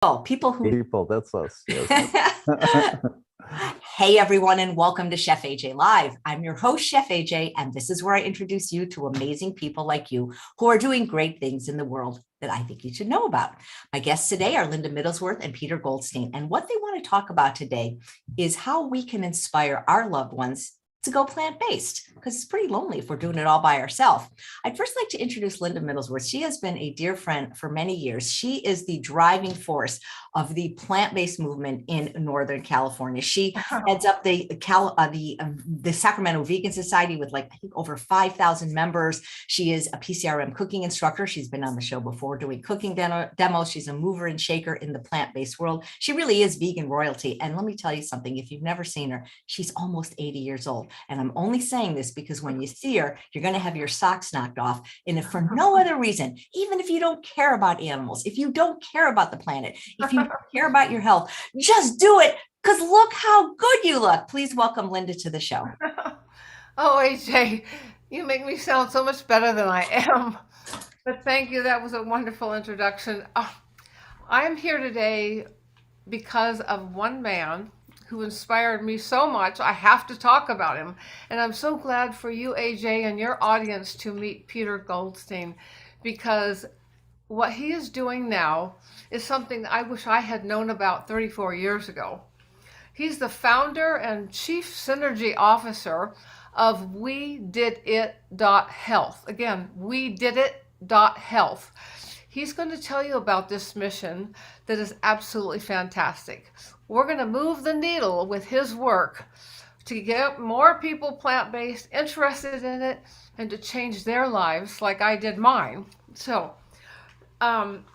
Oh, people who People, that's us. Yes. Hey everyone, and welcome to Chef AJ Live. I'm your host, Chef AJ, and this is where I introduce you to amazing people like you who are doing great things in the world that I think you should know about. My guests today are Linda Middlesworth and Peter Goldstein, and what they want to talk about today is how we can inspire our loved ones to go plant-based, because it's pretty lonely if we're doing it all by ourselves. I'd first like to introduce Linda Middlesworth. She has been a dear friend for many years. She is the driving force of the plant-based movement in Northern California. She heads up the Sacramento Vegan Society with I think over 5,000 members. She is a PCRM cooking instructor. She's been on the show before doing cooking demos. She's a mover and shaker in the plant-based world. She really is vegan royalty. And let me tell you something, if you've never seen her, she's almost 80 years old. And I'm only saying this because when you see her, you're going to have your socks knocked off. And if for no other reason, even if you don't care about animals, if you don't care about the planet, if you don't care about your health, just do it, because look how good you look. Please welcome Linda to the show. Oh, AJ, you make me sound so much better than I am. But thank you. That was a wonderful introduction. I'm here today because of one man who inspired me so much. I have to talk about him. And I'm so glad for you, AJ, and your audience to meet Peter Goldstein, because what he is doing now is something I wish I had known about 34 years ago. He's the founder and chief synergy officer of We Did It Health. Again, We Did It Health. He's going to tell you about this mission that is absolutely fantastic. We're going to move the needle with his work to get more people plant-based, interested in it, and to change their lives like I did mine. So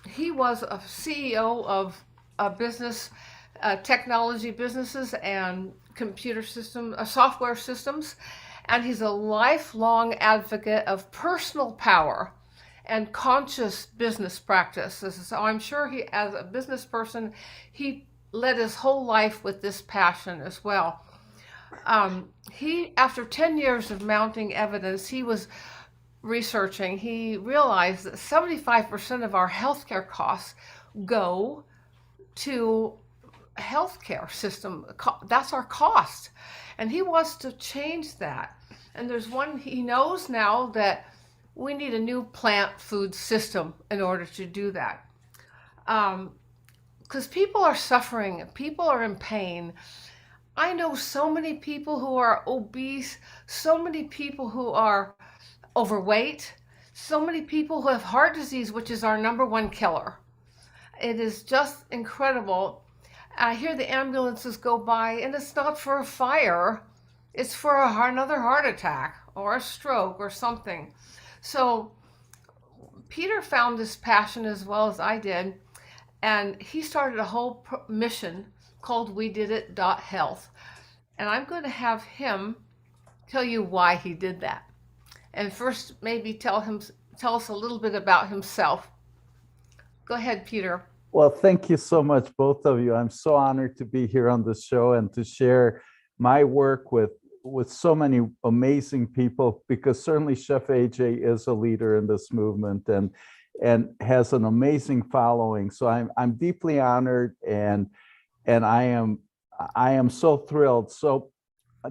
he was a CEO of a business, technology businesses and computer system, software systems, and he's a lifelong advocate of personal power and conscious business practices. So I'm sure he, as a business person, he led his whole life with this passion as well. After 10 years of mounting evidence, he was researching, he realized that 75% of our healthcare costs go to healthcare system. That's our cost. And he wants to change that. And he knows now that we need a new plant food system in order to do that. Because people are suffering, people are in pain. I know so many people who are obese, so many people who are overweight, so many people who have heart disease, which is our number one killer. It is just incredible. I hear the ambulances go by, and it's not for a fire, it's for another heart attack or a stroke or something. So Peter found this passion as well as I did, and he started a whole mission called We Did It Health. And I'm going to have him tell you why he did that. And first, maybe tell us a little bit about himself. Go ahead, Peter. Well, thank you so much, both of you. I'm so honored to be here on the show and to share my work with so many amazing people, because certainly Chef AJ is a leader in this movement and has an amazing following. So I'm deeply honored, and I am so thrilled. So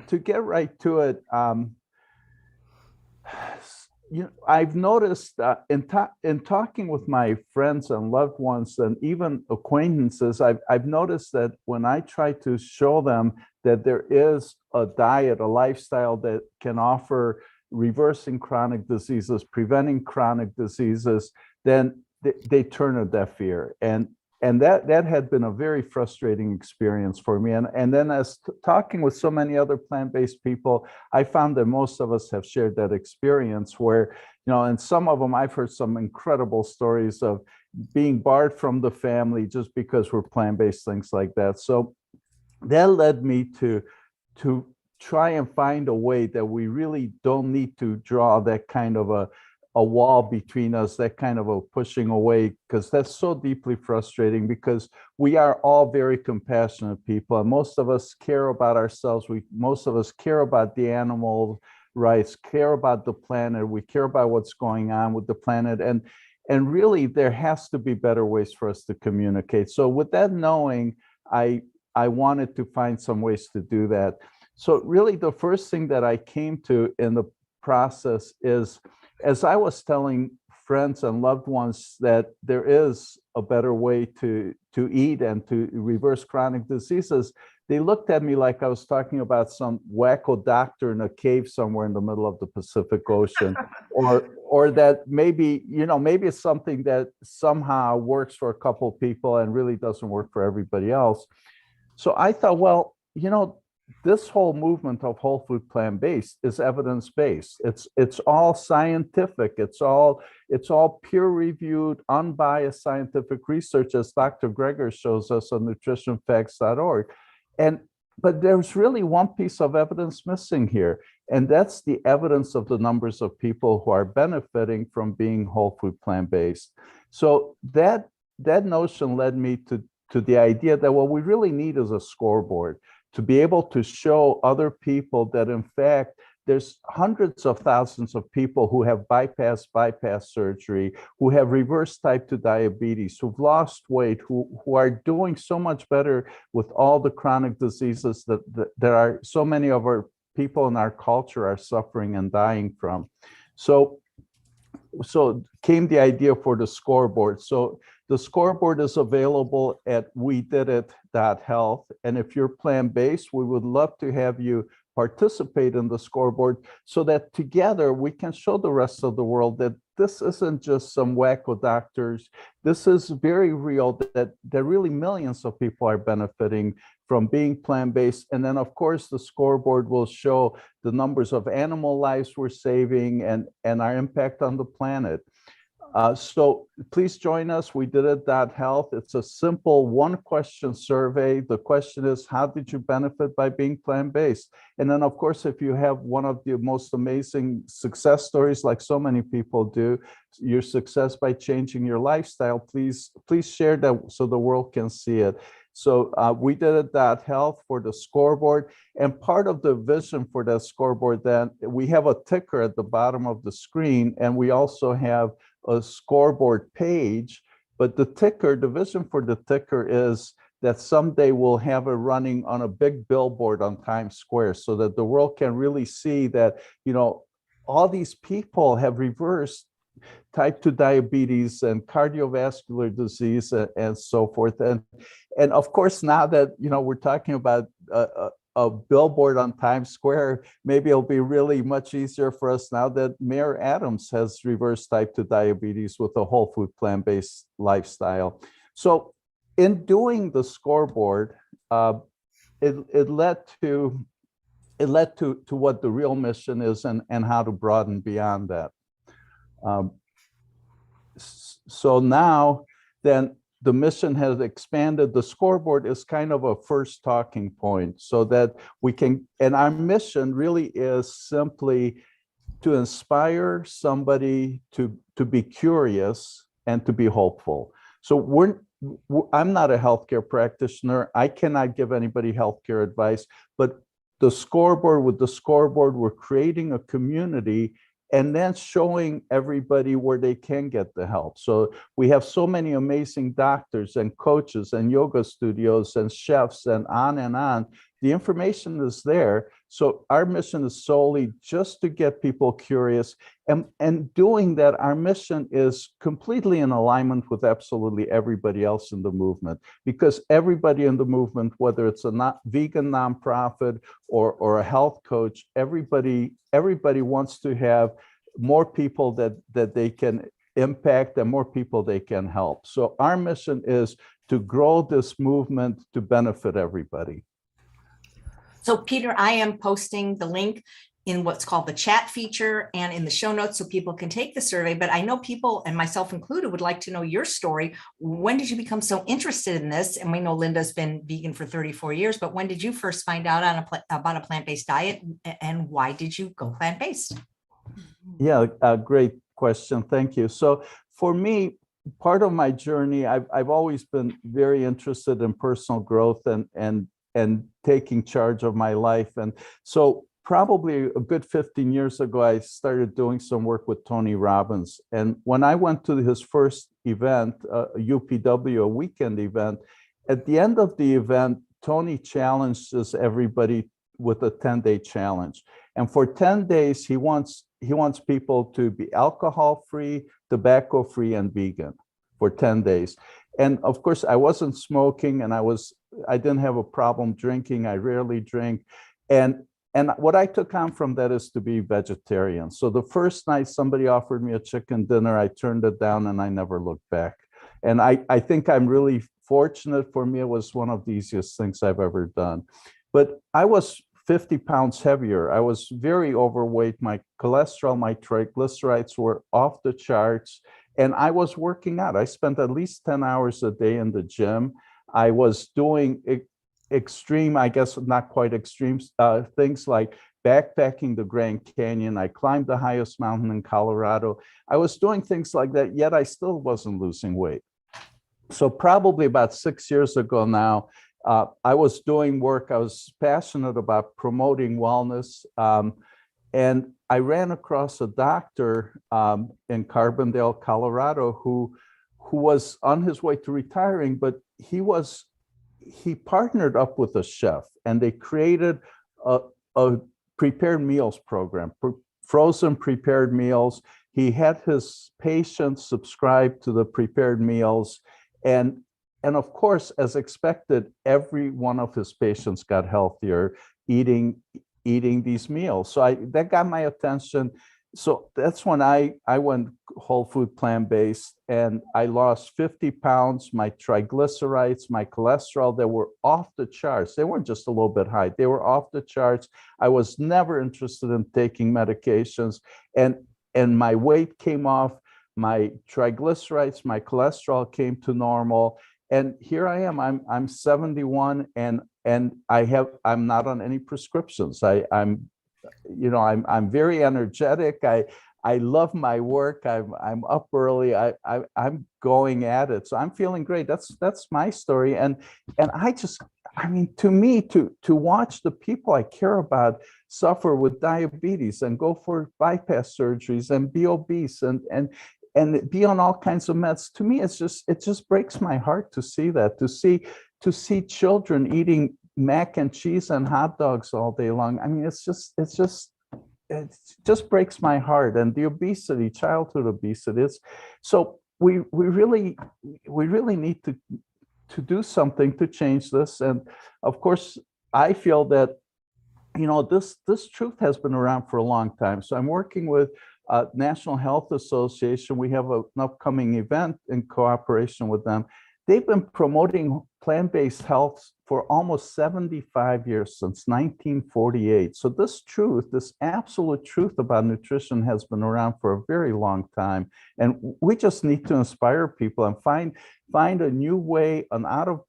to get right to it, I've noticed in talking with my friends and loved ones and even acquaintances, I've noticed that when I try to show them that there is a diet, a lifestyle that can offer reversing chronic diseases, preventing chronic diseases, then they turn a deaf ear. And that had been a very frustrating experience for me. And then as talking with so many other plant-based people, I found that most of us have shared that experience where, and some of them, I've heard some incredible stories of being barred from the family just because we're plant-based, things like that. So that led me to try and find a way that we really don't need to draw that kind of a wall between us, that kind of a pushing away, because that's so deeply frustrating, because we are all very compassionate people, and most of us care about ourselves. Most of us care about the animal rights, care about the planet. We care about what's going on with the planet. And really, there has to be better ways for us to communicate. So with that knowing, I wanted to find some ways to do that. So really, the first thing that I came to in the process is, as I was telling friends and loved ones that there is a better way to eat and to reverse chronic diseases, they looked at me like I was talking about some wacko doctor in a cave somewhere in the middle of the Pacific Ocean, or that maybe, maybe it's something that somehow works for a couple of people and really doesn't work for everybody else. So I thought, well, this whole movement of whole food plant-based is evidence-based. It's all scientific. It's all peer-reviewed, unbiased scientific research, as Dr. Greger shows us on nutritionfacts.org. But there's really one piece of evidence missing here, and that's the evidence of the numbers of people who are benefiting from being whole food plant-based. So that notion led me to the idea that what we really need is a scoreboard to be able to show other people that, in fact, there's hundreds of thousands of people who have bypass surgery, who have reverse type 2 diabetes, who've lost weight, who are doing so much better with all the chronic diseases that there are so many of our people in our culture are suffering and dying from. So came the idea for the scoreboard. So the scoreboard is available at wedidit.health. And if you're plant-based, we would love to have you participate in the scoreboard so that together we can show the rest of the world that this isn't just some wacko doctors. This is very real, that really millions of people are benefiting from being plant-based. And then, of course, the scoreboard will show the numbers of animal lives we're saving and our impact on the planet. So please join us. We did it.health. It's a simple one-question survey. The question is, how did you benefit by being plant-based? And then, of course, if you have one of the most amazing success stories, like so many people do, your success by changing your lifestyle, please share that so the world can see it. So we did it.health for the scoreboard. And part of the vision for that scoreboard, then, we have a ticker at the bottom of the screen, and we also have a scoreboard page, but the vision for the ticker is that someday we'll have it running on a big billboard on Times Square so that the world can really see that, all these people have reversed type 2 diabetes and cardiovascular disease and so forth. And of course, now that, we're talking about a billboard on Times Square, maybe it'll be really much easier for us now that Mayor Adams has reversed type 2 diabetes with a whole food plant-based lifestyle. So in doing the scoreboard, it led to what the real mission is and how to broaden beyond that. So now then, the mission has expanded. The scoreboard is kind of a first talking point so that we can, and our mission really is simply to inspire somebody to be curious and to be hopeful. So I'm not a healthcare practitioner. I cannot give anybody healthcare advice, but with the scoreboard, we're creating a community and then showing everybody where they can get the help. So we have so many amazing doctors and coaches and yoga studios and chefs and on. The information is there. So our mission is solely just to get people curious. And doing that, our mission is completely in alignment with absolutely everybody else in the movement, because everybody in the movement, whether it's a vegan nonprofit or a health coach, everybody wants to have more people that they can impact and more people they can help. So our mission is to grow this movement to benefit everybody. So Peter, I am posting the link in what's called the chat feature and in the show notes so people can take the survey. But I know people, and myself included, would like to know your story. When did you become so interested in this? And we know Linda's been vegan for 34 years, but when did you first find out about a plant-based diet, and why did you go plant-based? Yeah, great question. Thank you. So for me, part of my journey, I've always been very interested in personal growth and taking charge of my life. And so probably a good 15 years ago, I started doing some work with Tony Robbins. And when I went to his first event, UPW, a weekend event, at the end of the event, Tony challenges everybody with a 10-day challenge. And for 10 days, he wants people to be alcohol-free, tobacco-free, and vegan for 10 days. And of course, I wasn't smoking, and I didn't have a problem drinking. I rarely drink. And what I took on from that is to be vegetarian. So the first night somebody offered me a chicken dinner, I turned it down and I never looked back. And I think I'm really fortunate. For me, it was one of the easiest things I've ever done. But I was 50 pounds heavier. I was very overweight. My cholesterol, my triglycerides were off the charts. And I was working out. I spent at least 10 hours a day in the gym. I was doing extreme, I guess not quite extreme, things like backpacking the Grand Canyon. I climbed the highest mountain in Colorado. I was doing things like that, yet I still wasn't losing weight. So probably about 6 years ago now, I was doing work. I was passionate about promoting wellness. And I ran across a doctor in Carbondale, Colorado, who was on his way to retiring, but he partnered up with a chef, and they created a prepared meals program, frozen prepared meals. He had his patients subscribe to the prepared meals. And of course, as expected, every one of his patients got healthier eating these meals. So that got my attention. So that's when I went whole food plant-based, and I lost 50 pounds. My triglycerides, my cholesterol, they were off the charts. They weren't just a little bit high. They were off the charts. I was never interested in taking medications, and my weight came off. My triglycerides, my cholesterol came to normal. And here I am. I'm 71, and I'm not on any prescriptions. I'm very energetic. I love my work. I'm up early. I'm going at it. So I'm feeling great. That's my story. And to me, to watch the people I care about suffer with diabetes and go for bypass surgeries and be obese and be on all kinds of meds, to me, it just breaks my heart to see that, to see children eating mac and cheese and hot dogs all day long. I mean, it just breaks my heart. And the obesity, childhood obesity, so we really need to do something to change this. And of course, I feel that this truth has been around for a long time. So I'm working with National Health Association. We have an upcoming event in cooperation with them. They've been promoting plant-based health for almost 75 years, since 1948. So this truth, this absolute truth about nutrition, has been around for a very long time. And we just need to inspire people and find a new way, an out of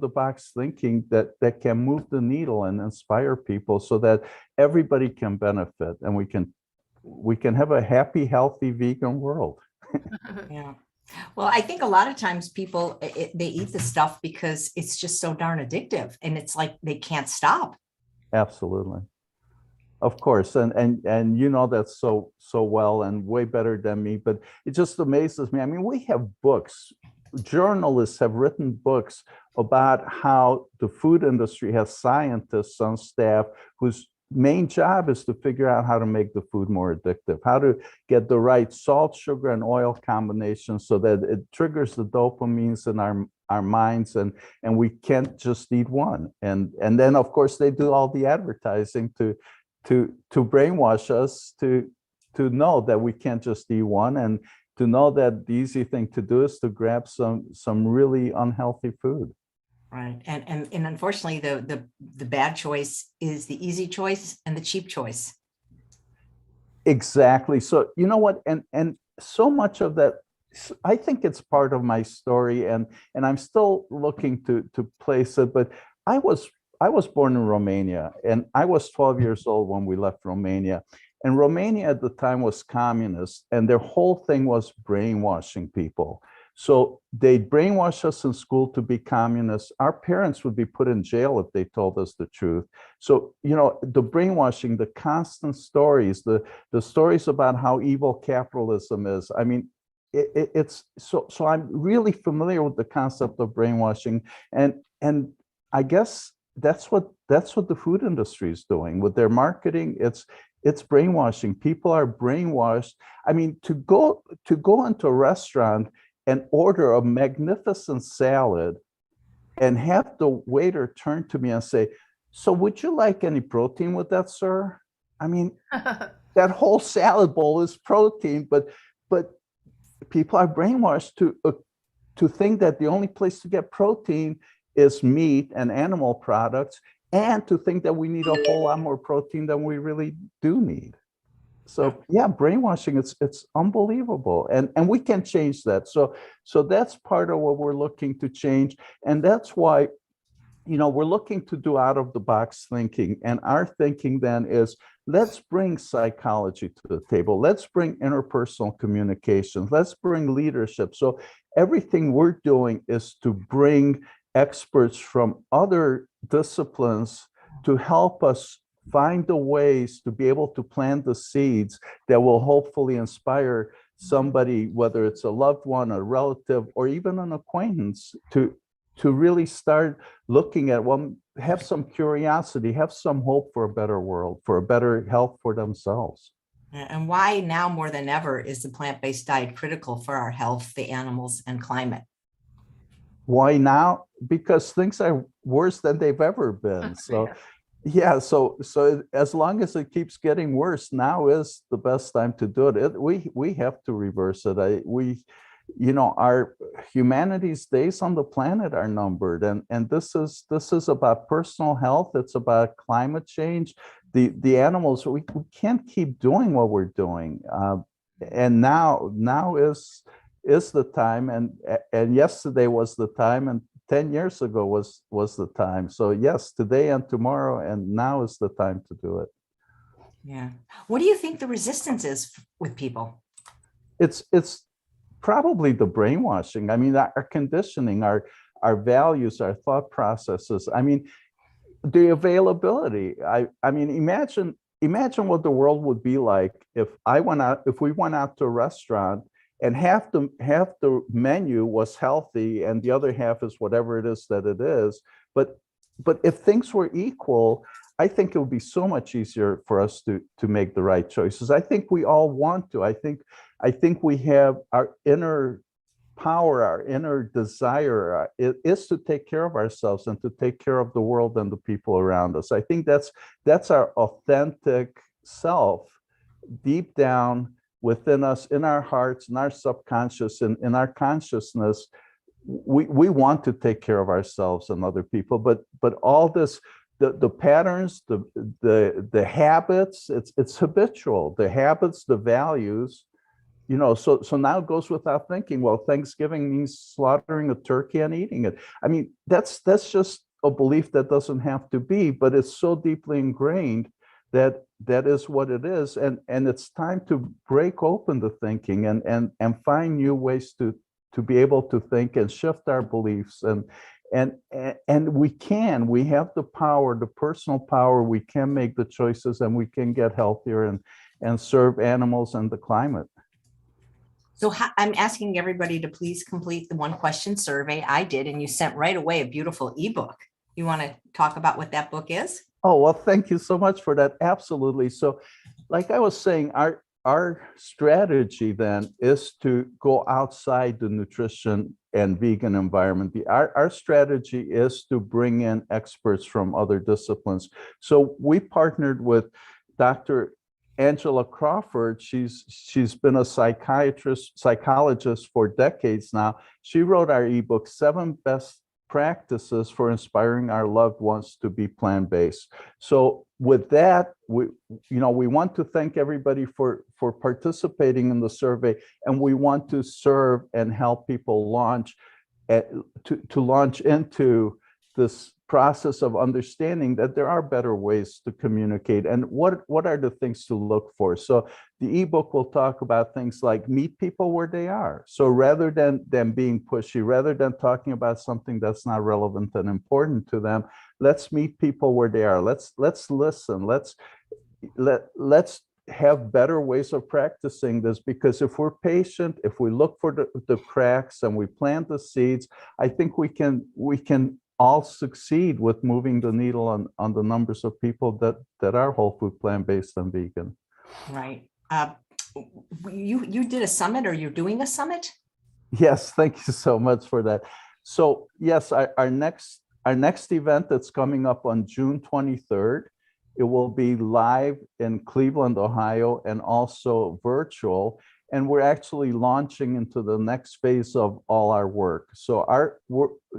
the box thinking that can move the needle and inspire people so that everybody can benefit, and we can have a happy, healthy vegan world. Yeah. Well, I think a lot of times people, they eat the stuff because it's just so darn addictive, and it's like they can't stop. Absolutely. Of course. And that so well, and way better than me, but it just amazes me. I mean, we have books, journalists have written books about how the food industry has scientists on staff whose main job is to figure out how to make the food more addictive, how to get the right salt, sugar, and oil combination so that it triggers the dopamines in our minds, and we can't just eat one. And then of course they do all the advertising to brainwash us to know that we can't just eat one, and to know that the easy thing to do is to grab some really unhealthy food. Right. And unfortunately, the bad choice is the easy choice and the cheap choice. Exactly. So you know what? And so much of that, I think it's part of my story, and I'm still looking to place it. But I was born in Romania, and I was 12 years old when we left Romania. And Romania at the time was communist, and their whole thing was brainwashing people. So they'd brainwash us in school to be communists. Our parents would be put in jail if they told us the truth. So, the brainwashing, the constant stories, the stories about how evil capitalism is. I mean, it's so I'm really familiar with the concept of brainwashing. And I guess that's what the food industry is doing with their marketing. It's brainwashing. People are brainwashed. I mean, to go into a restaurant and order a magnificent salad and have the waiter turn to me and say, "So would you like any protein with that, sir?" I mean, that whole salad bowl is protein, but people are brainwashed to think that the only place to get protein is meat and animal products, and to think that we need a whole lot more protein than we really do need. So yeah, brainwashing, it's unbelievable. And we can change that. So that's part of what we're looking to change. And that's why, we're looking to do out of the box thinking. And our thinking then is, let's bring psychology to the table. Let's bring interpersonal communication. Let's bring leadership. So everything we're doing is to bring experts from other disciplines to help us find the ways to be able to plant the seeds that will hopefully inspire somebody, whether it's a loved one, a relative, or even an acquaintance, to really start looking at, well, have some curiosity, have some hope for a better world, for a better health for themselves. And why now more than ever is the plant-based diet critical for our health, the animals, and climate? Why now? Because things are worse than they've ever been. So yeah, so as long as it keeps getting worse, now is the best time to do it. We have to reverse it. Our humanity's days on the planet are numbered, and this is about personal health. It's about climate change. The animals, we can't keep doing what we're doing, and now is the time, and yesterday was the time, and 10 years ago was the time. So yes, today and tomorrow, and now is the time to do it. Yeah. What do you think the resistance is with people? It's probably the brainwashing. I mean, our conditioning, our values, our thought processes. I mean, the availability. I mean, imagine what the world would be like if we went out to a restaurant and half the menu was healthy and the other half is whatever it is that it is. But if things were equal, I think it would be so much easier for us to make the right choices. I think we all want to. I think we have our inner power, our inner desire is to take care of ourselves and to take care of the world and the people around us. I think that's our authentic self deep down within us, in our hearts, in our subconscious, and in our consciousness. We want to take care of ourselves and other people, but all this, the patterns, the habits, it's habitual. The habits, the values, so now it goes without thinking, well, Thanksgiving means slaughtering a turkey and eating it. I mean, that's just a belief that doesn't have to be, but it's so deeply ingrained that is what it is. And it's time to break open the thinking and find new ways to be able to think and shift our beliefs. And we have the power, the personal power. We can make the choices, and we can get healthier and serve animals and the climate. So I'm asking everybody to please complete the 1-question survey. I did, and you sent right away a beautiful ebook. You want to talk about what that book is? Oh, well, thank you so much for that. Absolutely. So like I was saying, our strategy then is to go outside the nutrition and vegan environment. Our strategy is to bring in experts from other disciplines. So we partnered with Dr. Angela Crawford. She's been a psychologist for decades now. She wrote our ebook, 7 Best Practices for Inspiring Our Loved Ones to Be Plant-Based. So with that, we want to thank everybody for participating in the survey, and we want to serve and help people launch to launch into process of understanding that there are better ways to communicate and what are the things to look for. So the ebook will talk about things like meet people where they are. So rather than being pushy, rather than talking about something that's not relevant and important to them, let's meet people where they are. Let's listen. Let's have better ways of practicing this, because if we're patient, if we look for the cracks and we plant the seeds, I think we can all succeed with moving the needle on the numbers of people that are whole food, plant-based, and vegan. Right. You did a summit, or you're doing a summit? Yes, thank you so much for that. So yes, our next event that's coming up on June 23rd. It will be live in Cleveland, Ohio, and also virtual. And we're actually launching into the next phase of all our work. So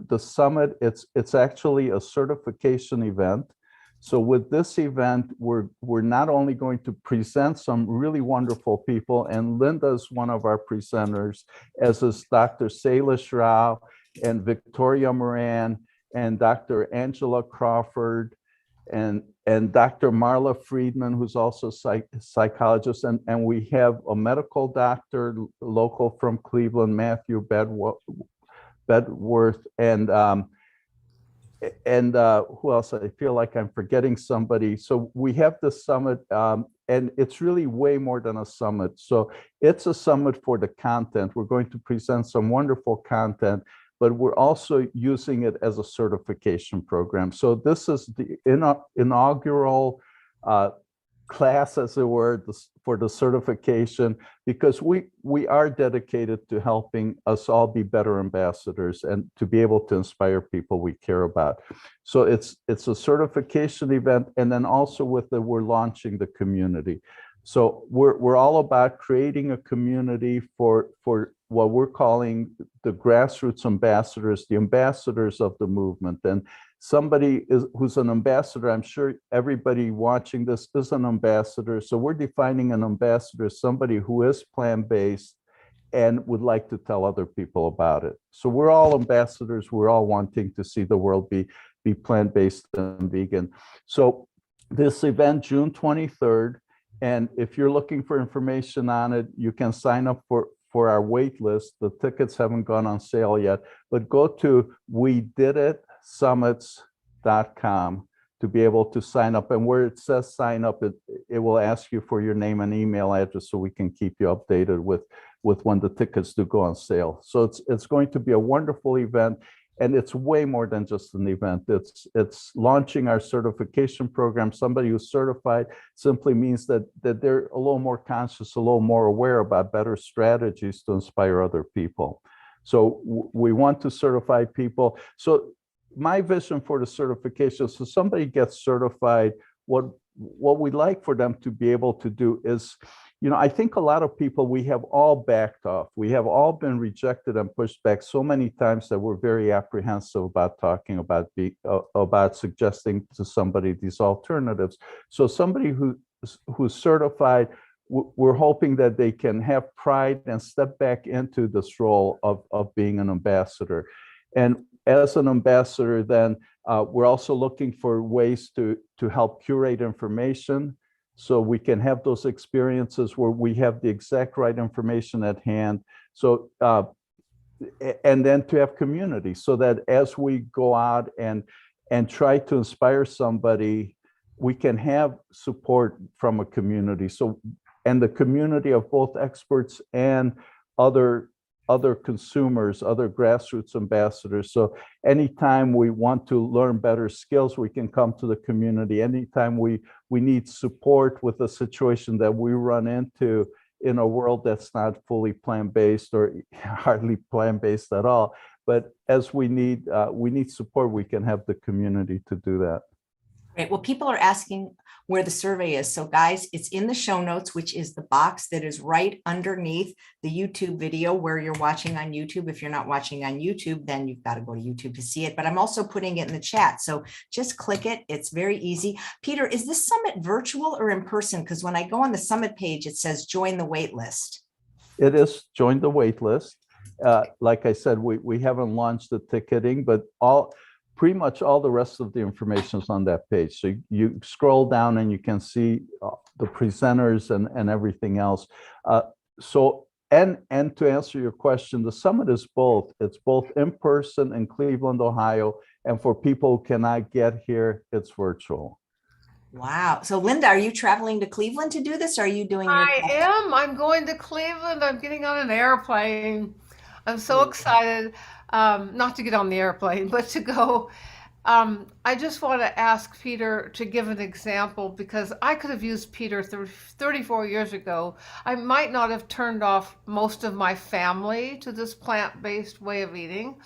the summit, it's actually a certification event. So with this event, we're not only going to present some really wonderful people, and Linda's one of our presenters, as is Dr. Salish Rao and Victoria Moran and Dr. Angela Crawford and Dr. Marla Friedman, who's also a psychologist, and we have a medical doctor local from Cleveland, Matthew Bedworth, and who else? I feel like I'm forgetting somebody. So we have the summit, and it's really way more than a summit. So it's a summit for the content. We're going to present some wonderful content, but we're also using it as a certification program. So this is the inaugural class, as it were, for the certification, because we are dedicated to helping us all be better ambassadors and to be able to inspire people we care about. So it's a certification event, and then also with it, we're launching the community. So we're all about creating a community for what we're calling the grassroots ambassadors, the ambassadors of the movement. And somebody who's an ambassador, I'm sure everybody watching this is an ambassador. So we're defining an ambassador as somebody who is plant-based and would like to tell other people about it. So we're all ambassadors. We're all wanting to see the world be plant-based and vegan. So this event, June 23rd, and if you're looking for information on it, you can sign up for our wait list. The tickets haven't gone on sale yet, but go to wediditsummits.com to be able to sign up. And where it says sign up, it will ask you for your name and email address so we can keep you updated with when the tickets do go on sale. So it's going to be a wonderful event. And it's way more than just an event. It's launching our certification program. Somebody who's certified simply means that they're a little more conscious, a little more aware about better strategies to inspire other people. So we want to certify people. So my vision for the certification, so somebody gets certified, what we'd like for them to be able to do is, I think a lot of people, we have all backed off. We have all been rejected and pushed back so many times that we're very apprehensive about talking about suggesting to somebody these alternatives. So somebody who's certified, we're hoping that they can have pride and step back into this role of being an ambassador. And as an ambassador, then we're also looking for ways to help curate information, so we can have those experiences where we have the exact right information at hand. So, and then to have community, so that as we go out and try to inspire somebody, we can have support from a community. So, and the community of both experts and other consumers, other grassroots ambassadors. So anytime we want to learn better skills, we can come to the community. Anytime we need support with a situation that we run into in a world that's not fully plant-based or hardly plant-based at all, but as we need support, we can have the community to do that. Right. Well, people are asking where the survey is. So guys, it's in the show notes, which is the box that is right underneath the YouTube video where you're watching on YouTube. If you're not watching on YouTube, then you've got to go to YouTube to see it. But I'm also putting it in the chat. So just click it. It's very easy. Peter, is this summit virtual or in person? Because when I go on the summit page, it says join the wait list. It is join the wait list. Like I said, we haven't launched the ticketing, but pretty much all the rest of the information is on that page. So you scroll down and you can see the presenters and everything else. And to answer your question, the summit is both. It's both in person in Cleveland, Ohio, and for people who cannot get here, it's virtual. Wow. So Linda, are you traveling to Cleveland to do this? Or are you doing your? I am. I'm going to Cleveland. I'm getting on an airplane. I'm so excited, not to get on the airplane, but to go. I just want to ask Peter to give an example because I could have used Peter 34 years ago. I might not have turned off most of my family to this plant-based way of eating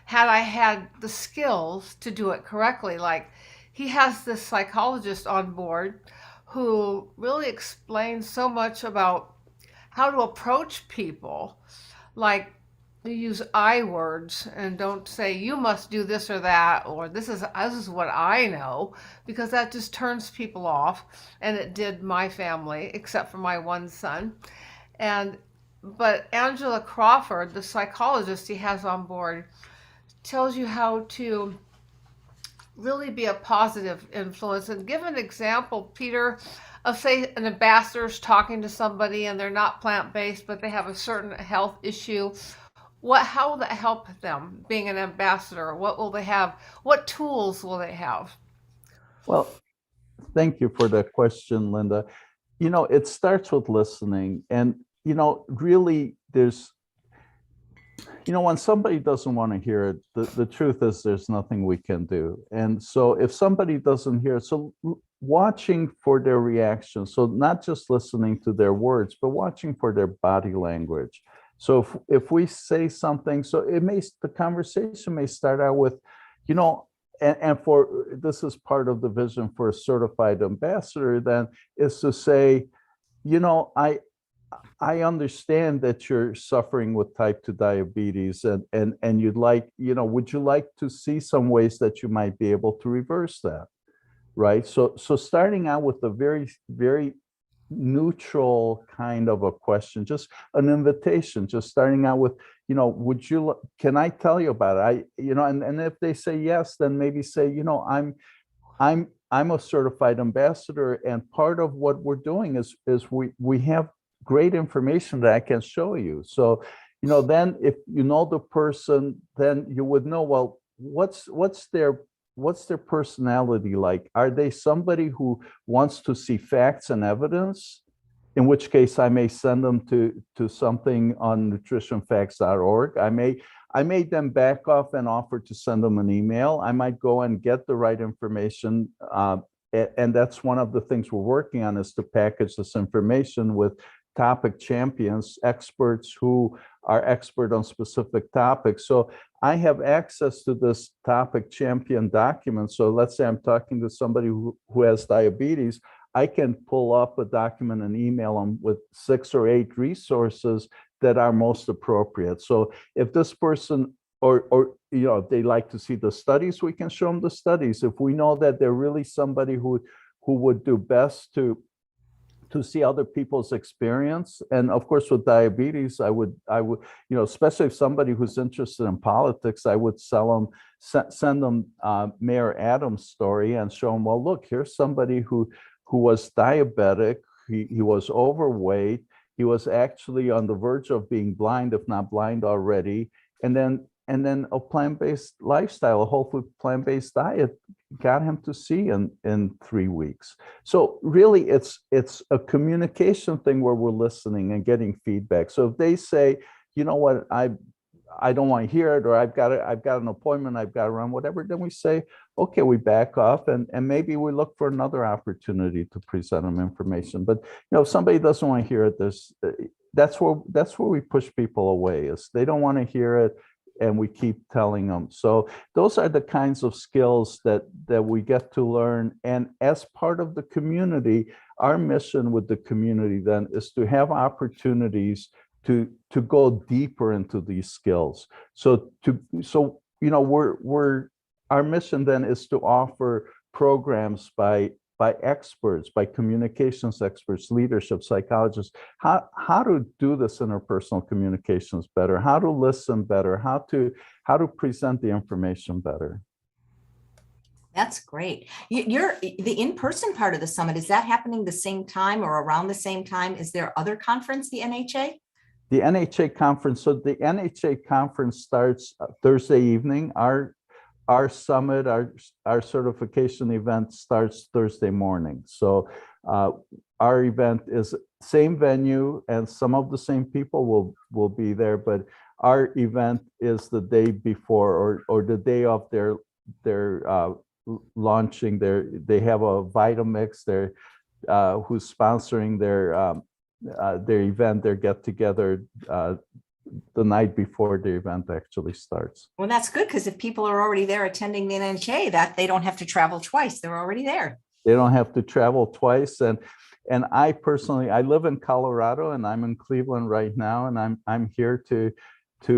had I had the skills to do it correctly. Like he has this psychologist on board who really explains so much about how to approach people. Like you use I words and don't say you must do this or that or this is what I know, because that just turns people off, and it did my family except for my one son. But Angela Crawford, the psychologist he has on board, tells you how to really be a positive influence and give an example, Peter, of say an ambassador's talking to somebody and they're not plant-based but they have a certain health issue. How will that help them being an ambassador? What will they have? What tools will they have? Well, thank you for that question, Linda. It starts with listening, and really there's when somebody doesn't want to hear it, the truth is there's nothing we can do. And so if somebody doesn't hear it, so watching for their reaction, so not just listening to their words, but watching for their body language. So if we say something, so the conversation may start out with, and for this is part of the vision for a certified ambassador, then is to say, I understand that you're suffering with type 2 diabetes and you'd like, would you like to see some ways that you might be able to reverse that? Right. So starting out with a very, very neutral kind of a question, just an invitation, just starting out with, can I tell you about it? And if they say yes, then maybe say, I'm a certified ambassador, and part of what we're doing is we have great information that I can show you. So, then if you know the person, then you would know, well, what's their personality like? Are they somebody who wants to see facts and evidence? In which case I may send them to something on nutritionfacts.org. I may then back off and offer to send them an email. I might go and get the right information. And that's one of the things we're working on, is to package this information with topic champions, experts who are expert on specific topics. So I have access to this topic champion document. So let's say I'm talking to somebody who has diabetes. I can pull up a document and email them with 6 or 8 resources that are most appropriate. So if this person or if they like to see the studies, we can show them the studies. If we know that they're really somebody who would do best to see other people's experience. And of course, with diabetes, I would, especially if somebody who's interested in politics, I would send them Mayor Adams' story and show them, well, look, here's somebody who was diabetic, he was overweight, he was actually on the verge of being blind, if not blind already, and then a plant-based lifestyle, a whole food plant-based diet got him to see in 3 weeks. So really it's a communication thing where we're listening and getting feedback. So if they say, you know what, I don't want to hear it, or I've got an appointment, I've got to run, whatever, then we say, okay, we back off and maybe we look for another opportunity to present them information. But if somebody doesn't want to hear it, that's where we push people away, is they don't want to hear it, and we keep telling them. So those are the kinds of skills that we get to learn. And as part of the community, our mission with the community then is to have opportunities to go deeper into these skills. Our mission then is to offer programs by experts, by communications experts, leadership psychologists, how to do this interpersonal communications better, how to listen better, how to present the information better. That's great. You're the in-person part of the summit. Is that happening the same time or around the same time? Is there other conference, the NHA? The NHA conference. So the NHA conference starts Thursday evening. Our summit, our certification event starts Thursday morning. So our event is same venue, and some of the same people will be there, but our event is the day before or the day of their launching they have a Vitamix there who's sponsoring their event, their get together the night before the event actually starts. Well, that's good, because if people are already there attending the NHA, that they don't have to travel twice. They're already there. They don't have to travel twice. And I personally, I live in Colorado and I'm in Cleveland right now, and I'm here to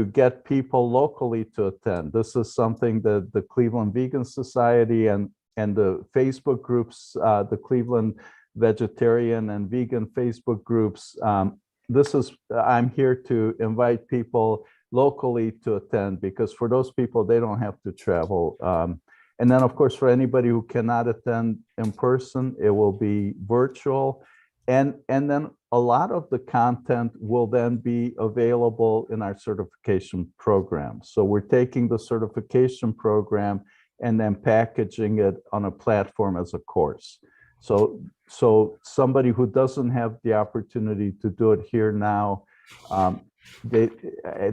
get people locally to attend. This is something that the Cleveland Vegan Society and the Facebook groups, the Cleveland Vegetarian and Vegan Facebook groups, I'm here to invite people locally to attend, because for those people, they don't have to travel. And then, of course, for anybody who cannot attend in person, it will be virtual. And then a lot of the content will then be available in our certification program. So we're taking the certification program and then packaging it on a platform as a course. So somebody who doesn't have the opportunity to do it here now, they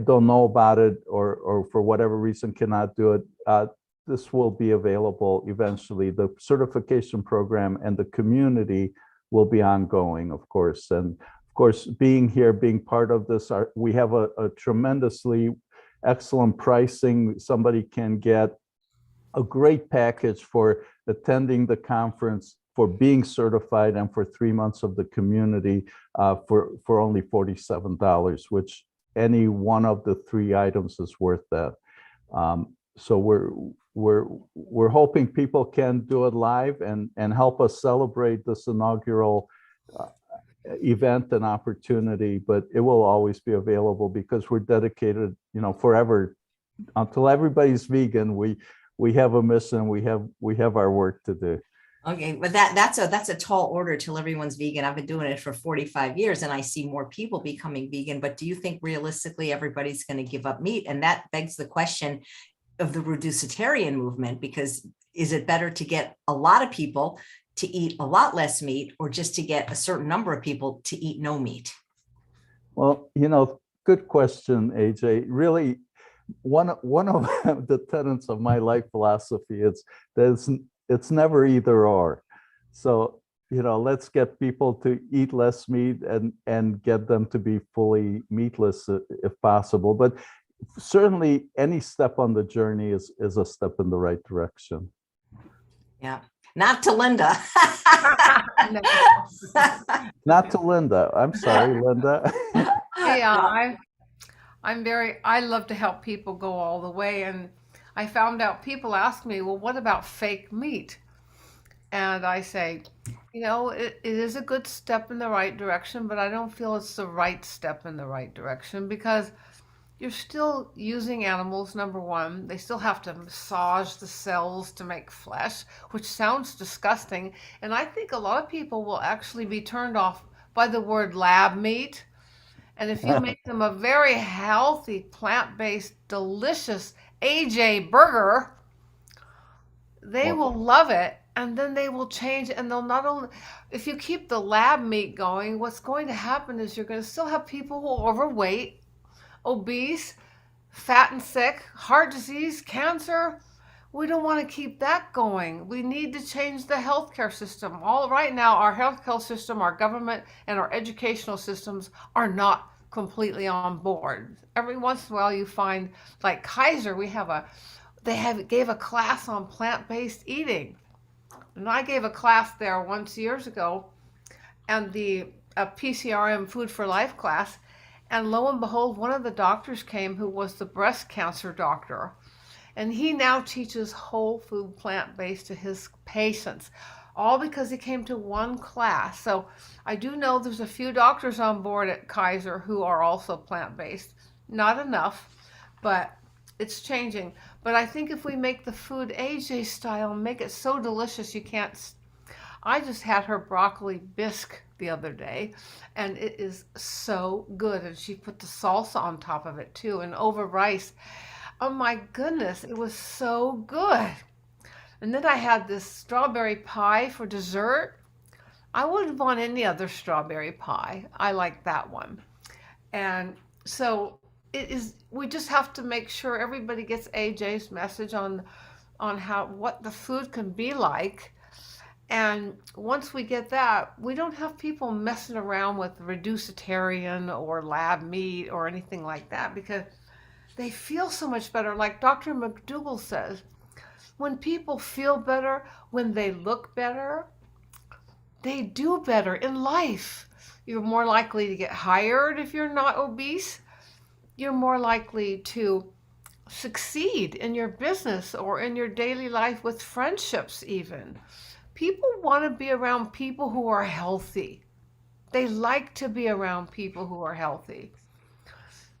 don't know about it, or for whatever reason cannot do it, this will be available eventually. The certification program and the community will be ongoing, of course. And of course, being here, being part of this, we have a tremendously excellent pricing. Somebody can get a great package for attending the conference, for being certified, and for 3 months of the community for only $47, which any one of the 3 items is worth that. So we're hoping people can do it live and help us celebrate this inaugural event and opportunity, but it will always be available because we're dedicated, forever until everybody's vegan. We have a mission. We have our work to do. Okay, but that's a tall order till everyone's vegan. I've been doing it for 45 years and I see more people becoming vegan, but do you think realistically everybody's going to give up meat? And that begs the question of the reducetarian movement, because is it better to get a lot of people to eat a lot less meat, or just to get a certain number of people to eat no meat? Well, good question, AJ. Really, one of the tenets of my life philosophy is that it's never either or. So, let's get people to eat less meat and get them to be fully meatless if possible. But certainly any step on the journey is a step in the right direction. Yeah. Not to Linda. Not to Linda. I'm sorry, Linda. Yeah, I love to help people go all the way. And I found out people ask me, well, what about fake meat? And I say, it is a good step in the right direction, but I don't feel it's the right step in the right direction, because you're still using animals, number one. They still have to massage the cells to make flesh, which sounds disgusting. And I think a lot of people will actually be turned off by the word lab meat. And if you make them a very healthy, plant-based, delicious AJ burger, they will love it. And then they will change, and they'll not only, if you keep the lab meat going, what's going to happen is you're going to still have people who are overweight, obese, fat and sick, heart disease, cancer. We don't want to keep that going. We need to change the healthcare system. Right now, our healthcare system, our government, and our educational systems are not completely on board. Every once in a while, you find, like Kaiser, gave a class on plant-based eating, and I gave a class there once years ago, and a PCRM Food for Life class. And lo and behold, one of the doctors came who was the breast cancer doctor. And he now teaches whole food plant-based to his patients, all because he came to one class. So I do know there's a few doctors on board at Kaiser who are also plant-based. Not enough, but it's changing. But I think if we make the food AJ style, make it so delicious you can't. I just had her broccoli bisque the other day, and it is so good. And she put the salsa on top of it too, and over rice. Oh my goodness, it was so good. And then I had this strawberry pie for dessert. I wouldn't want any other strawberry pie. I like that one. And so it is, we just have to make sure everybody gets AJ's message on how what the food can be like. And once we get that, we don't have people messing around with reducetarian or lab meat or anything like that because they feel so much better. Like Dr. McDougall says, when people feel better, when they look better, they do better in life. You're more likely to get hired if you're not obese. You're more likely to succeed in your business or in your daily life with friendships, even. People want to be around people who are healthy. They like to be around people who are healthy.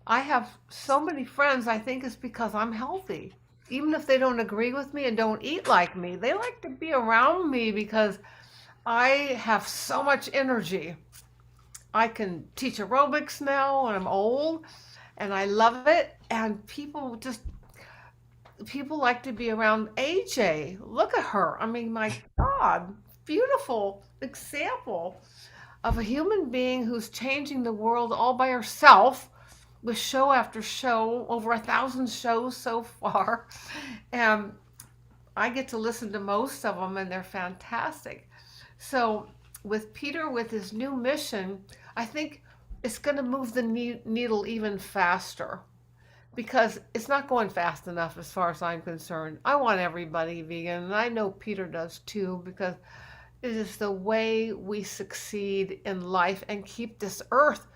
I have so many friends, I think it's because I'm healthy. Even if they don't agree with me and don't eat like me, they like to be around me because I have so much energy. I can teach aerobics now and I'm old and I love it. And people like to be around AJ. Look at her. I mean, my God, beautiful example of a human being who's changing the world all by herself with show after show, over 1,000 shows so far. And I get to listen to most of them and they're fantastic. So with Peter, with his new mission, I think it's going to move the needle even faster because it's not going fast enough as far as I'm concerned. I want everybody vegan, and I know Peter does too, because it is the way we succeed in life and keep this earth.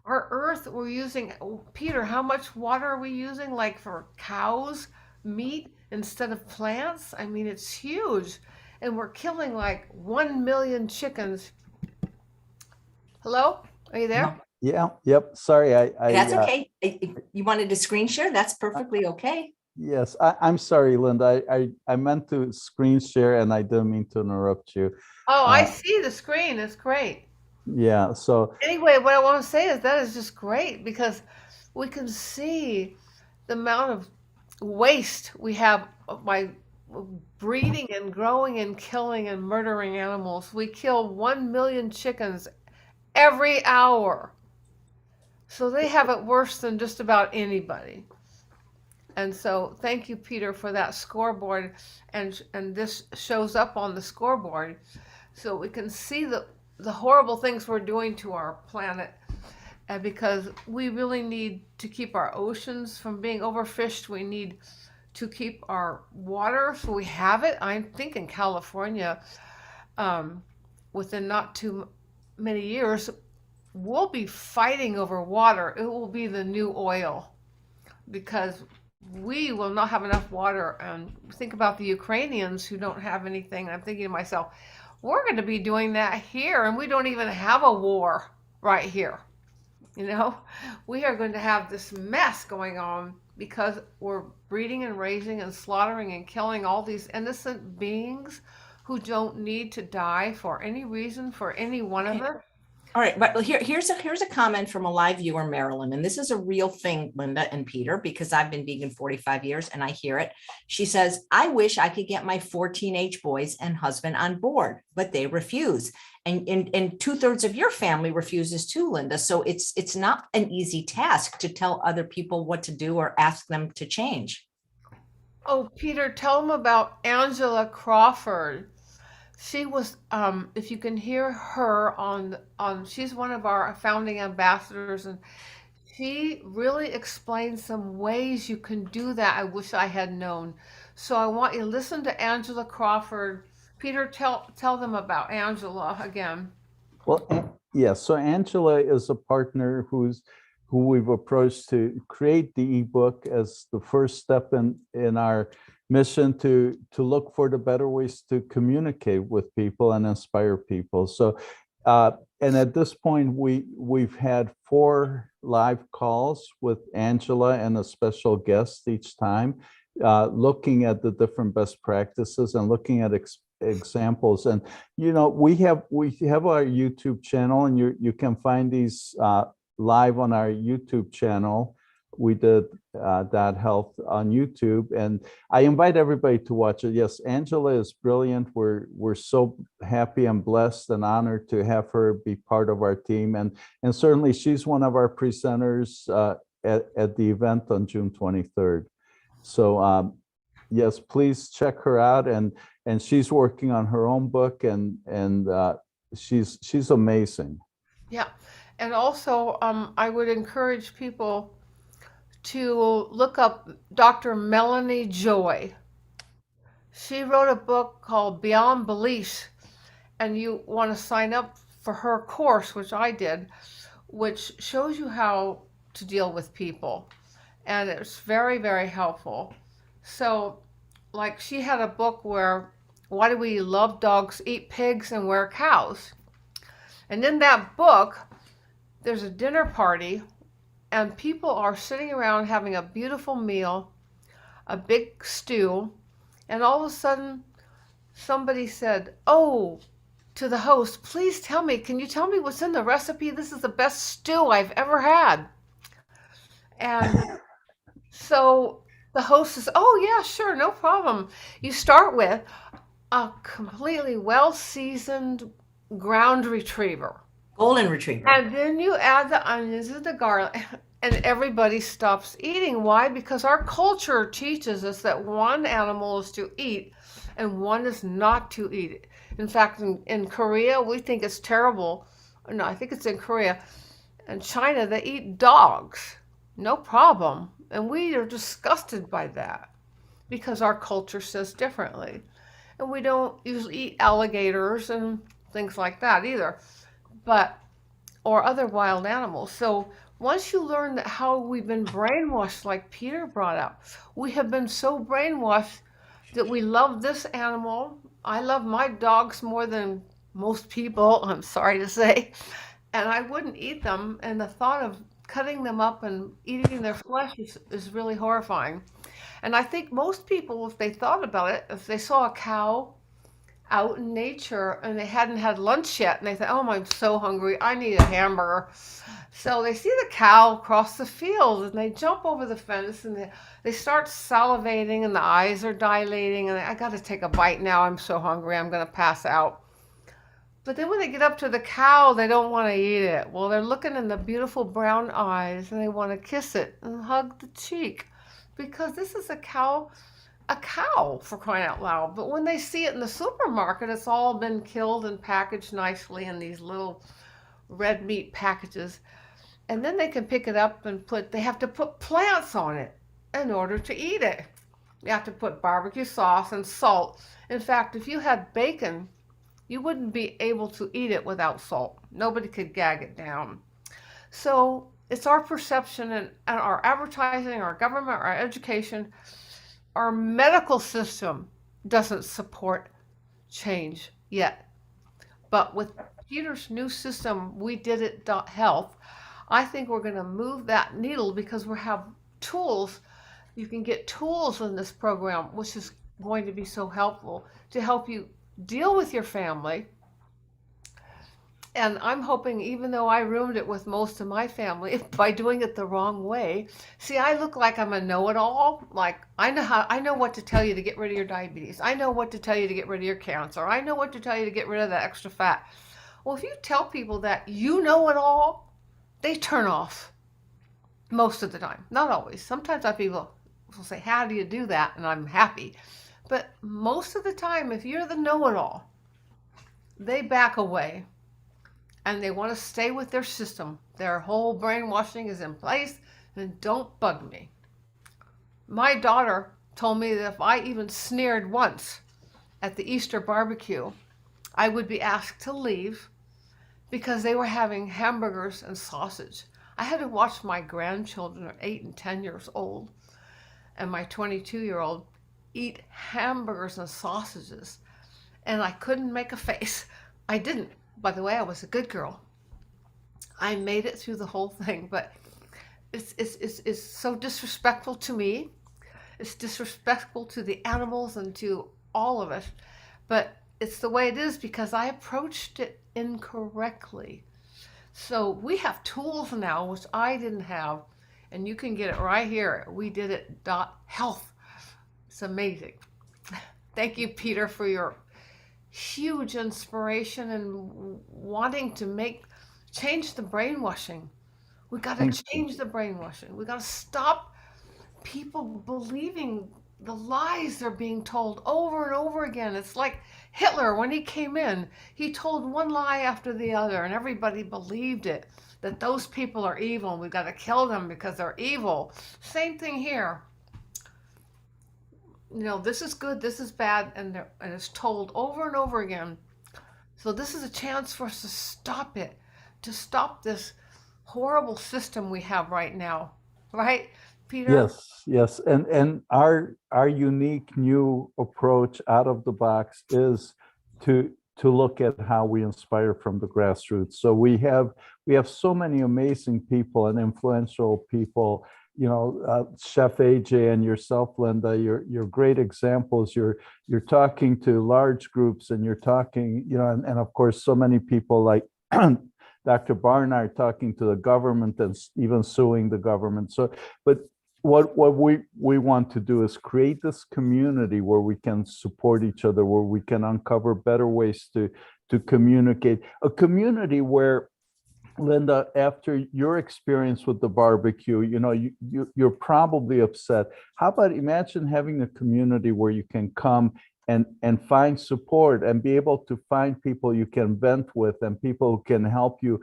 Our earth, we're using, Peter, how much water are we using, like for cows, meat instead of plants? I mean, it's huge. And we're killing like 1 million chickens. Hello? Are you there? Yeah, yep. Sorry, That's okay. If you wanted to screen share, that's perfectly okay. Yes, I'm sorry, Linda. I meant to screen share and I didn't mean to interrupt you. Oh, I see the screen. It's great. Yeah, so Anyway, what I want to say is that is just great because we can see the amount of waste we have by breeding and growing and killing and murdering animals. We kill 1 million chickens every hour. So they have it worse than just about anybody. And so thank you, Peter, for that scoreboard. And this shows up on the scoreboard so we can see the horrible things we're doing to our planet. And because we really need to keep our oceans from being overfished, we need to keep our water so we have it. I think in California, within not too many years, we'll be fighting over water. It will be the new oil because we will not have enough water. And think about the Ukrainians who don't have anything. I'm thinking to myself, we're going to be doing that here, and we don't even have a war right here. You know, we are going to have this mess going on because we're breeding and raising and slaughtering and killing all these innocent beings who don't need to die for any reason for any one of us. All right, but here's a comment from a live viewer, Marilyn, and this is a real thing, Linda and Peter, because I've been vegan 45 years and I hear it. She says, I wish I could get my 4 teenage boys and husband on board, but they refuse. And 2/3 of your family refuses too, Linda. So it's not an easy task to tell other people what to do or ask them to change. Oh, Peter, tell them about Angela Crawford. She was, if you can hear her she's one of our founding ambassadors, and she really explains some ways you can do that. I wish I had known. So I want you to listen to Angela Crawford. Peter, tell them about Angela again. well, yes. So Angela is a partner who we've approached to create the ebook as the first step in our mission to look for the better ways to communicate with people and inspire people. So, and at this point, we've had 4 live calls with Angela and a special guest each time. looking at the different best practices and looking at examples. And we have our YouTube channel, and you can find these live on our YouTube channel. We did that health on YouTube, and I invite everybody to watch it. Yes, Angela is brilliant. We're so happy and blessed and honored to have her be part of our team, and certainly she's one of our presenters at the event on June 23rd. So yes, please check her out, and she's working on her own book, and she's amazing. Yeah, and also I would encourage people to look up Dr. Melanie Joy. She wrote a book called Beyond Beliefs, and you want to sign up for her course, which I did, which shows you how to deal with people. And it's very, very helpful. So, like, she had a book where why do we love dogs, eat pigs, and wear cows? And in that book, there's a dinner party, and people are sitting around having a beautiful meal, a big stew, and all of a sudden somebody said, "Oh," to the host, "please tell me, can you tell me what's in the recipe? This is the best stew I've ever had." And so the host says, "Oh yeah, sure, no problem." You start with a completely well-seasoned ground retriever. Golden retriever. And then you add the onions and the garlic, and everybody stops eating. Why? Because our culture teaches us that one animal is to eat and one is not to eat. In fact, in Korea, we think it's terrible. No, I think it's in Korea. In China, they eat dogs. No problem. And we are disgusted by that because our culture says differently. And we don't usually eat alligators and things like that either. Or other wild animals. So once you learn that how we've been brainwashed, like Peter brought up, we have been so brainwashed that we love this animal. I love my dogs more than most people, I'm sorry to say, and I wouldn't eat them. And the thought of cutting them up and eating their flesh is really horrifying. And I think most people, if they thought about it, if they saw a cow out in nature and they hadn't had lunch yet and they thought, "Oh, I'm so hungry, I need a hamburger." So they see the cow across the field and they jump over the fence and they start salivating and the eyes are dilating and I got to take a bite now, I'm so hungry, I'm going to pass out. But then when they get up to the cow, they don't want to eat it. Well, they're looking in the beautiful brown eyes and they want to kiss it and hug the cheek because this is a cow, for crying out loud. But when they see it in the supermarket, it's all been killed and packaged nicely in these little red meat packages. And then they can pick it up and they have to put plants on it in order to eat it. You have to put barbecue sauce and salt. In fact, if you had bacon, you wouldn't be able to eat it without salt. Nobody could gag it down. So it's our perception and our advertising, our government, our education. Our medical system doesn't support change yet. But with Peter's new system, we did it health. I think we're going to move that needle because we have tools. You can get tools in this program, which is going to be so helpful to help you deal with your family. And I'm hoping, even though I ruined it with most of my family by doing it the wrong way. See, I look like I'm a know-it-all. Like I know what to tell you to get rid of your diabetes. I know what to tell you to get rid of your cancer. I know what to tell you to get rid of that extra fat. Well, if you tell people that you know it all, they turn off most of the time. Not always. Sometimes people will say, "How do you do that?" And I'm happy. But most of the time, if you're the know-it-all, they back away. And they want to stay with their system. Their whole brainwashing is in place, and don't bug me. My daughter told me that if I even sneered once at the Easter barbecue, I would be asked to leave because they were having hamburgers and sausage. I had to watch my grandchildren, are 8 and 10 years old, and my 22-year-old eat hamburgers and sausages, and I couldn't make a face. I didn't. By the way, I was a good girl. I made it through the whole thing, but it's so disrespectful to me. It's disrespectful to the animals and to all of us. But it's the way it is because I approached it incorrectly. So we have tools now, which I didn't have, and you can get it right here. We did it .health. It's amazing. Thank you, Peter, for your huge inspiration and wanting to change the brainwashing. We got to Thank you. change the brainwashing. We got to stop people believing the lies they're being told over and over again. It's like Hitler, when he came in, he told one lie after the other, and everybody believed it, that those people are evil and we've got to kill them because they're evil. Same thing here. This is good, this is bad, and it's told over and over again. So this is a chance for us to stop it, to stop this horrible system we have right now, right, Peter? Yes. And our unique new approach out of the box is to look at how we inspire from the grassroots. So we have so many amazing people and influential people. Chef AJ and yourself, Linda, you're great examples. You're talking to large groups, and you're talking, and of course, so many people like Dr. Barnard talking to the government and even suing the government. So, but what we want to do is create this community where we can support each other, where we can uncover better ways to communicate. A community where, Linda, after your experience with the barbecue, you're probably upset. How about imagine having a community where you can come and find support and be able to find people you can vent with and people who can help you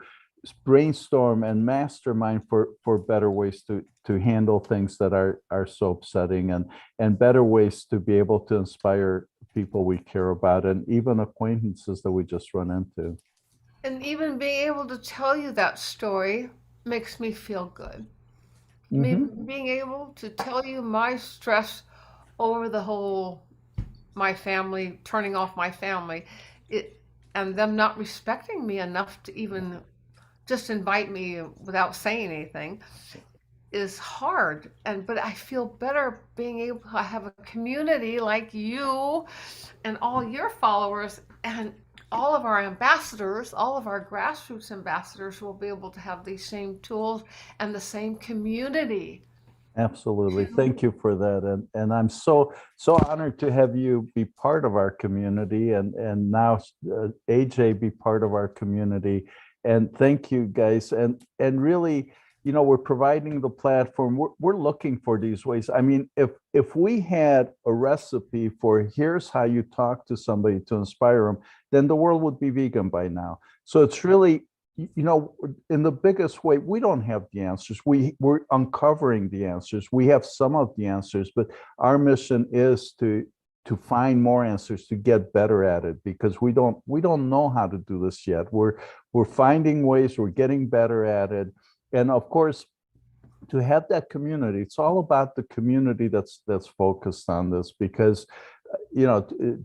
brainstorm and mastermind for better ways to handle things that are so upsetting, and better ways to be able to inspire people we care about and even acquaintances that we just run into. And even being able to tell you that story makes me feel good. Mm-hmm. Being able to tell you my stress over the whole, my family, turning off my family, and them not respecting me enough to even just invite me without saying anything is hard. But I feel better being able to have a community like you and all your followers and all of our ambassadors, all of our grassroots ambassadors will be able to have these same tools and the same community. Absolutely. Thank you for that. And I'm so honored to have you be part of our community, and now AJ be part of our community. And thank you guys. And really, we're providing the platform. We're looking for these ways. I mean, if we had a recipe for here's how you talk to somebody to inspire them, then the world would be vegan by now. So it's really, in the biggest way, we don't have the answers. We're uncovering the answers. We have some of the answers, but our mission is to find more answers, to get better at it, because we don't know how to do this yet. We're finding ways, we're getting better at it. And of course, to have that community, it's all about the community that's focused on this, because to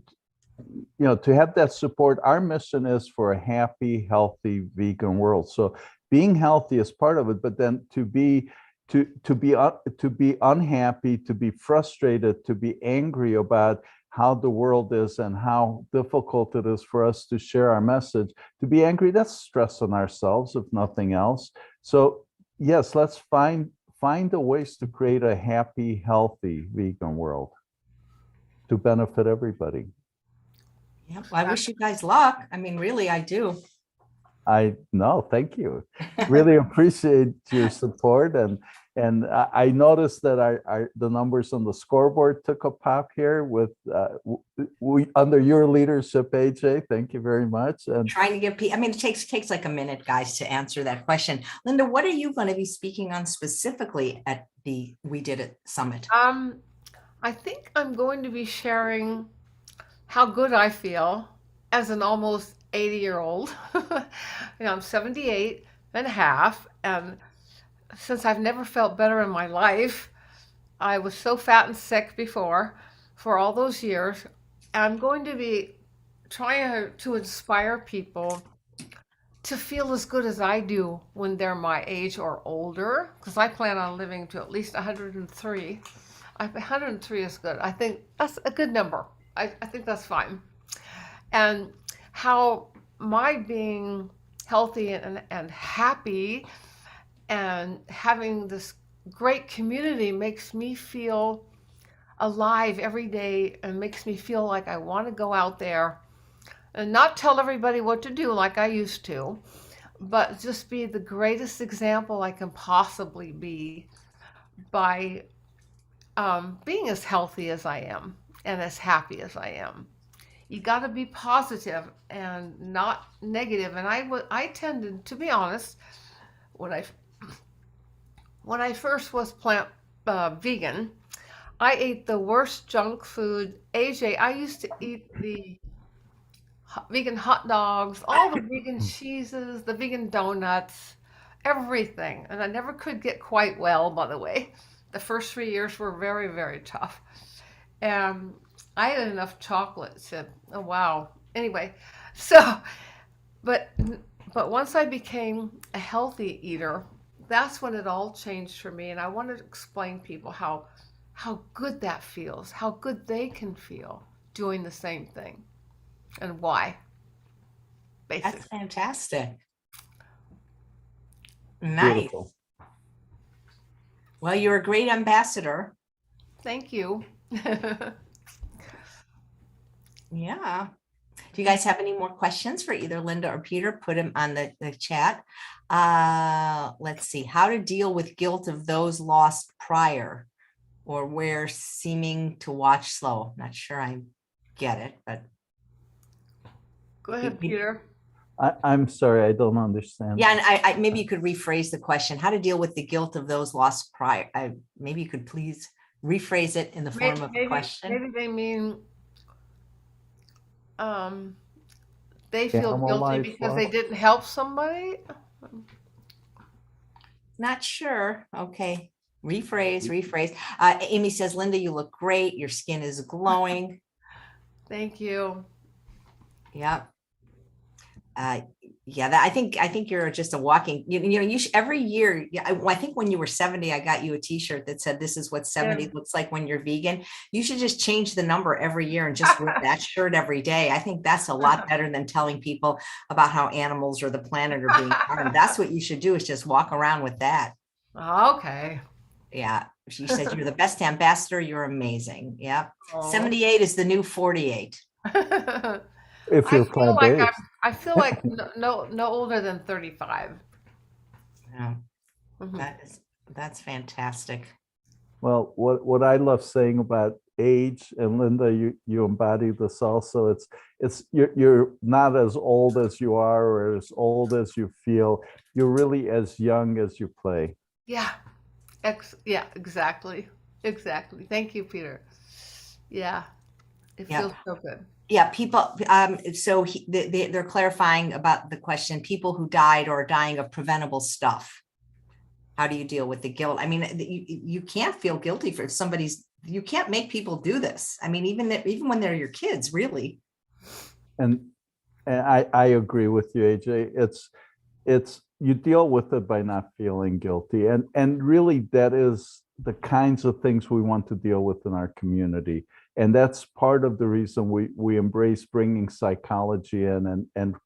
have that support. Our mission is for a happy, healthy vegan world. So being healthy is part of it, but then to be unhappy, to be frustrated, to be angry about how the world is and how difficult it is for us to share our message, to be angry, that's stress on ourselves, if nothing else. So yes, let's find the ways to create a happy, healthy vegan world to benefit everybody. Yeah, well, I wish you guys luck. I mean, really, I do. I know. Thank you. Really appreciate your support, and I noticed that the numbers on the scoreboard took a pop here with we under your leadership, AJ. Thank you very much. And trying to give people, I mean, it takes like a minute, guys, to answer that question. Linda, what are you going to be speaking on specifically at the We Did It Summit? I think I'm going to be sharing how good I feel as an almost 80-year-old. I'm 78 and a half, and since I've never felt better in my life, I was so fat and sick before for all those years. I'm going to be trying to inspire people to feel as good as I do when they're my age or older, because I plan on living to at least 103. 103 is good. I think that's a good number. I think that's fine. And how my being healthy and happy and having this great community makes me feel alive every day and makes me feel like I want to go out there and not tell everybody what to do like I used to, but just be the greatest example I can possibly be by being as healthy as I am and as happy as I am. You got to be positive and not negative. And I tended, to be honest, when I first was plant vegan, I ate the worst junk food. AJ, I used to eat the vegan hot dogs, all the vegan cheeses, the vegan donuts, everything. And I never could get quite well, by the way. The first 3 years were very, very tough. And I had enough chocolate to, oh wow. Anyway, so, but, but once I became a healthy eater, that's when it all changed for me. And I wanted to explain people how good that feels, how good they can feel doing the same thing and why, basically. That's fantastic. Nice. Beautiful. Well, you're a great ambassador. Thank you. Yeah. Do you guys have any more questions for either Linda or Peter? Put them on the chat. Let's see. How to deal with guilt of those lost prior or where seeming to watch slow. Not sure I get it, but. Go ahead, Peter. I'm sorry, I don't understand. Yeah, and I maybe you could rephrase the question. How to deal with the guilt of those lost prior. Maybe you could please rephrase it in the form of a question. Maybe they mean they feel guilty because they didn't help somebody. Not sure. Okay. Rephrase. Amy says, Linda, you look great. Your skin is glowing. Thank you. Yep. Yeah, I think you're just a walking, you should, every year. Yeah, I think when you were 70, I got you a t-shirt that said, this is what 70 looks like when you're vegan. You should just change the number every year and just wear that shirt every day. I think that's a lot better than telling people about how animals or the planet are being harmed. That's what you should do, is just walk around with that. Okay. Yeah. She said, you're the best ambassador. You're amazing. Yep. 78 is the new 48. If you're plant-based. I feel like no older than 35. Yeah. Mm-hmm. That's fantastic. Well, what I love saying about age, and Linda, you embody this also. It's you're not as old as you are or as old as you feel. You're really as young as you play. Yeah. Yeah. Exactly. Thank you, Peter. Yeah. It feels so good. Yeah, people. So they're clarifying about the question: people who died or are dying of preventable stuff. How do you deal with the guilt? I mean, you can't feel guilty for somebody's. You can't make people do this. I mean, even when they're your kids, really. And I agree with you, AJ. It's you deal with it by not feeling guilty, and really that is the kinds of things we want to deal with in our community. And that's part of the reason we embrace bringing psychology in and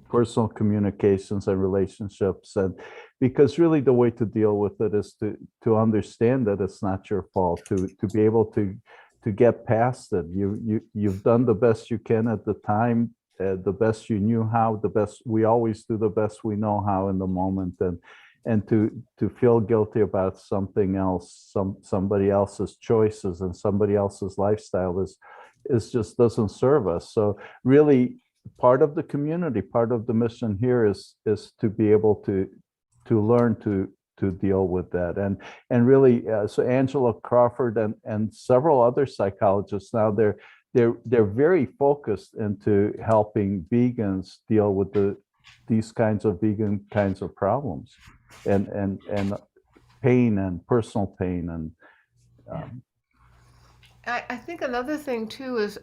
personal communications and relationships. And because really the way to deal with it is to understand that it's not your fault, to be able to get past it. You've done the best you can at the time, the best you knew how, the best we always do the best we know how in the moment. And to feel guilty about something else, somebody else's choices and somebody else's lifestyle is just doesn't serve us. So really, part of the community, part of the mission here is to be able to learn to deal with that. And really, so Angela Crawford and several other psychologists now, they're very focused into helping vegans deal with these kinds of vegan kinds of problems. And pain and personal pain and I think another thing too is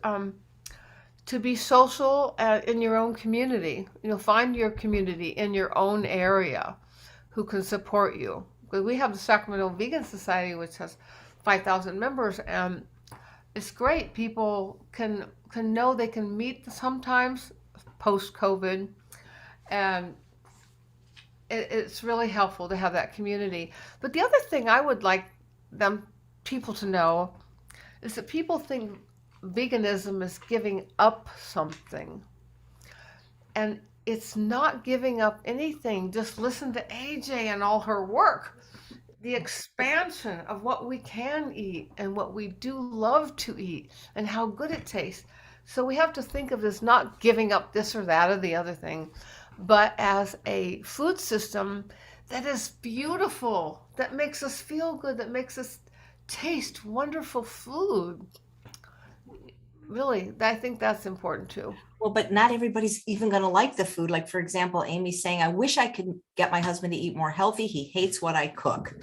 to be social in your own community. Find your community in your own area who can support you. Because we have the Sacramento Vegan Society, which has 5,000 members, and it's great. People can know they can meet sometimes post-COVID, and it's really helpful to have that community. But the other thing I would like people to know is that people think veganism is giving up something, and it's not giving up anything. Just listen to AJ and all her work. The expansion of what we can eat and what we do love to eat and how good it tastes. So we have to think of this not giving up this or that or the other thing, but as a food system that is beautiful, that makes us feel good, that makes us taste wonderful food. Really, I think that's important too. Well, but not everybody's even going to like the food. Like, for example, Amy's saying, I wish I could get my husband to eat more healthy. He hates what I cook.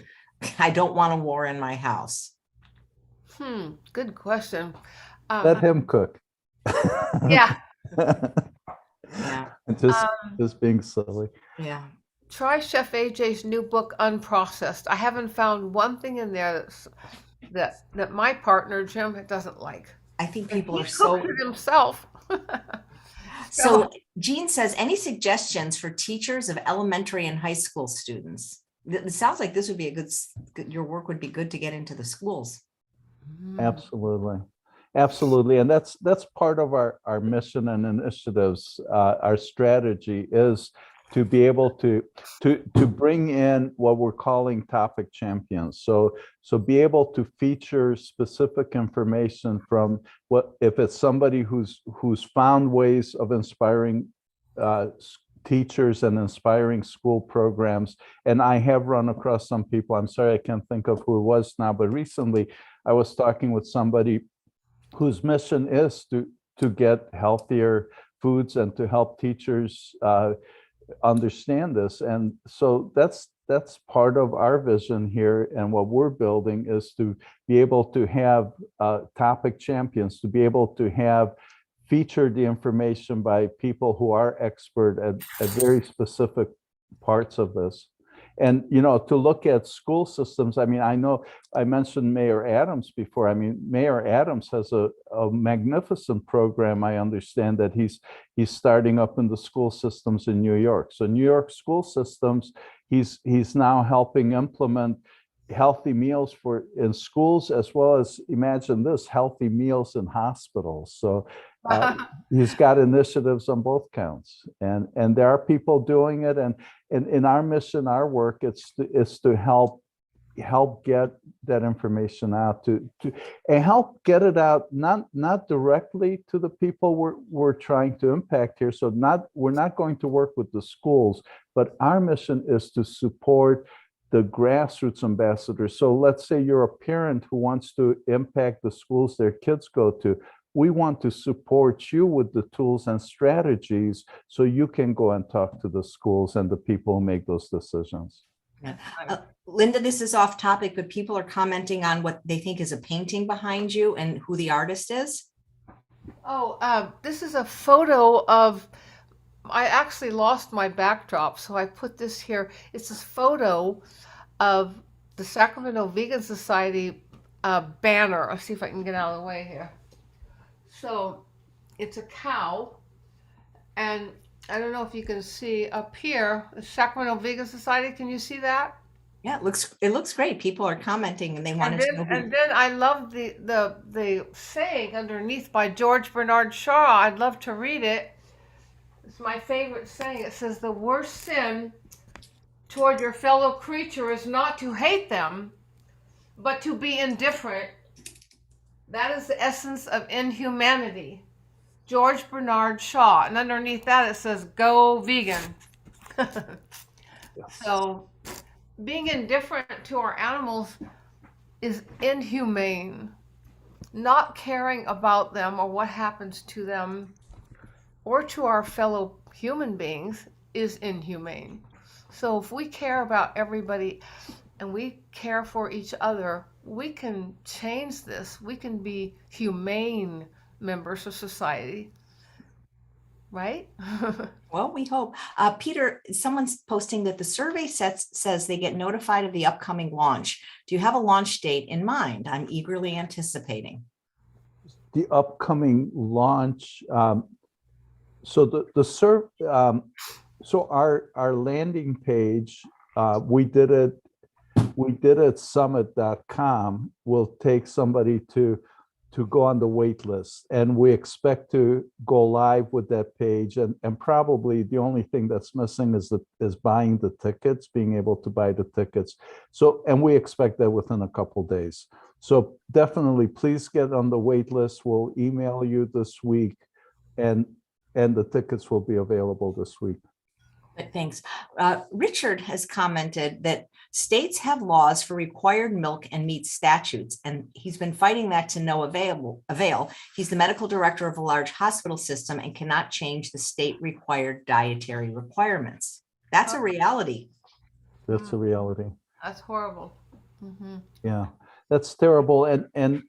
I don't want a war in my house. Good question. Let him cook. Yeah. Yeah. Just being silly. Yeah. Try Chef AJ's new book, Unprocessed. I haven't found one thing in there that my partner, Jim, doesn't like. I think people he are so cooked it himself. So Jean says, any suggestions for teachers of elementary and high school students? It sounds like this would be your work would be good to get into the schools. Absolutely. Absolutely. And that's part of our mission and initiatives. Our strategy is to be able to bring in what we're calling topic champions. So be able to feature specific information from if it's somebody who's found ways of inspiring teachers and inspiring school programs. And I have run across some people, I'm sorry, I can't think of who it was now, but recently I was talking with somebody whose mission is to get healthier foods and to help teachers understand this. And so that's part of our vision here, and what we're building is to be able to have topic champions, to be able to have feature the information by people who are expert at very specific parts of this. And, to look at school systems, I mean, I know I mentioned Mayor Adams before. I mean, Mayor Adams has a magnificent program, I understand, that he's starting up in the school systems in New York. So New York school systems, he's now helping implement healthy meals in schools, as well as, imagine this, healthy meals in hospitals. So he's got initiatives on both counts, and there are people doing it. And in our mission, our work, it's to help get that information out, to and help get it out, not directly to the people we're trying to impact here. So we're not going to work with the schools, but our mission is to support the grassroots ambassadors. So let's say you're a parent who wants to impact the schools their kids go to. We want to support you with the tools and strategies so you can go and talk to the schools and the people who make those decisions. Yeah. Linda, this is off topic, but people are commenting on what they think is a painting behind you and who the artist is. Oh, this is a photo of, I actually lost my backdrop, so I put this here. It's this photo of the Sacramento Vegan Society banner. I'll see if I can get out of the way here. So it's a cow, and I don't know if you can see up here, the Sacramento Vegan Society. Can you see that? Yeah, it looks great. People are commenting, and they wanted to know. And then I love the saying underneath by George Bernard Shaw. I'd love to read it. It's my favorite saying. It says, "The worst sin toward your fellow creature is not to hate them, but to be indifferent. That is the essence of inhumanity." George Bernard Shaw. And underneath that it says, "Go vegan." So being indifferent to our animals is inhumane. Not caring about them or what happens to them or to our fellow human beings is inhumane. So if we care about everybody and we care for each other, we can change this. We can be humane members of society. right? Well, we hope. Peter, someone's posting that the survey says they get notified of the upcoming launch. Do you have a launch date in mind? I'm eagerly anticipating. The upcoming launch. So so our landing page, we did at summit.com, will take somebody to go on the wait list. And we expect to go live with that page. And probably the only thing that's missing is buying the tickets, being able to buy the tickets. So, and we expect that within a couple of days. So definitely please get on the wait list. We'll email you this week, and the tickets will be available this week. Thanks. Richard has commented that states have laws for required milk and meat statutes, and he's been fighting that to no avail. He's the medical director of a large hospital system and cannot change the state required dietary requirements. That's a reality. That's a reality. That's horrible. Mm-hmm. Yeah, that's terrible. And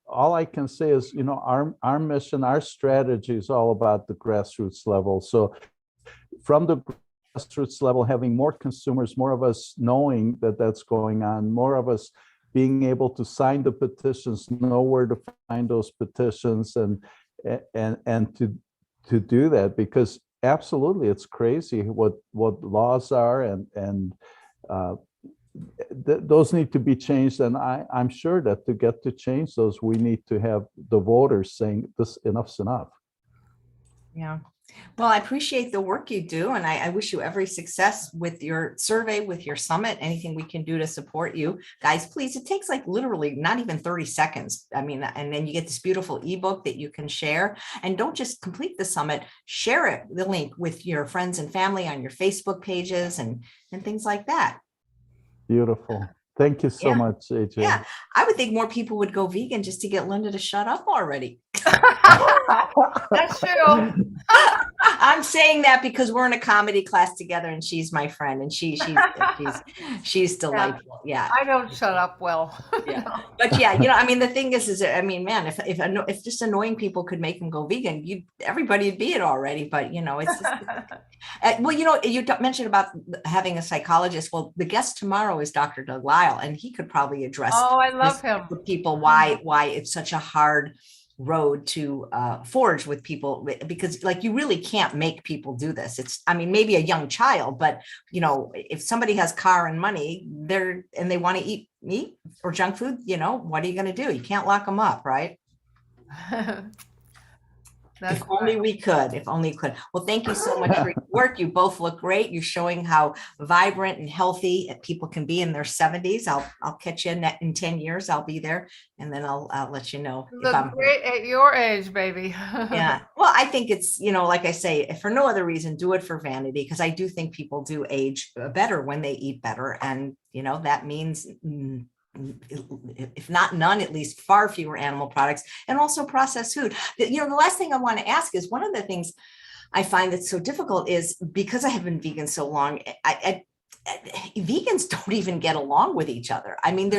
all I can say is, our mission, our strategy is all about the grassroots level. So from the grassroots level, having more consumers, more of us knowing that that's going on, more of us being able to sign the petitions, know where to find those petitions, and to do that, because absolutely it's crazy what laws are, and those need to be changed. And I'm sure that to get to change those, we need to have the voters saying this, enough's enough. Yeah. Well, I appreciate the work you do, and I wish you every success with your survey, with your summit, anything we can do to support you. Guys, please, it takes like literally not even 30 seconds. I mean, and then you get this beautiful ebook that you can share. And don't just complete the summit, share it, the link, with your friends and family on your Facebook pages and things like that. Beautiful. Thank you so much, AJ. Yeah, I would think more people would go vegan just to get Linda to shut up already. That's true. I'm saying that because we're in a comedy class together, and she's my friend, and she's delightful. Yeah, I don't shut up well. Yeah, but yeah, I mean, the thing is, man, if just annoying people could make them go vegan, everybody would be it already. But it's just, well, you mentioned about having a psychologist. Well, the guest tomorrow is Dr. Doug Lyle, and he could probably address. Oh, I love him. With people, why it's such a hard road to forge with people, because you really can't make people do this. Maybe a young child, but if somebody has car and money, and they want to eat meat or junk food, what are you going to do? You can't lock them up, right? If only we could. Well, thank you so much for your work. You both look great. You're showing how vibrant and healthy people can be in their 70s. I'll catch you in 10 years. I'll be there, and then I'll let you know. You look great at your age, baby. Yeah. Well, I think it's, like I say, if for no other reason, do it for vanity, because I do think people do age better when they eat better. And, that means if not none, at least far fewer animal products, and also processed food. The last thing I want to ask is, one of the things I find that's so difficult is, because I have been vegan so long, vegans don't even get along with each other. I mean,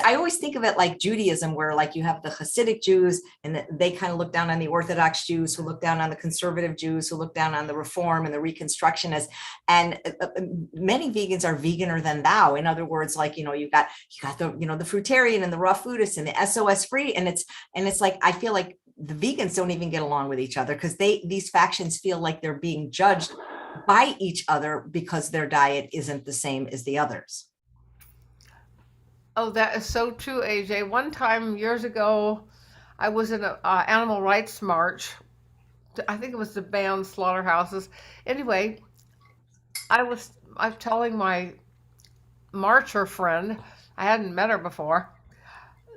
I always think of it like Judaism, where you have the Hasidic Jews, and they kind of look down on the Orthodox Jews, who look down on the conservative Jews, who look down on the Reform and the Reconstructionists. And many vegans are veganer than thou. In other words, you got the, the fruitarian and the raw foodist and the SOS free. And it's like, I feel like the vegans don't even get along with each other, because these factions feel like they're being judged by each other because their diet isn't the same as the others. Oh, that is so true, AJ. One time years ago, I was in an animal rights march. I think it was to ban slaughterhouses. Anyway, I'm telling my marcher friend, I hadn't met her before,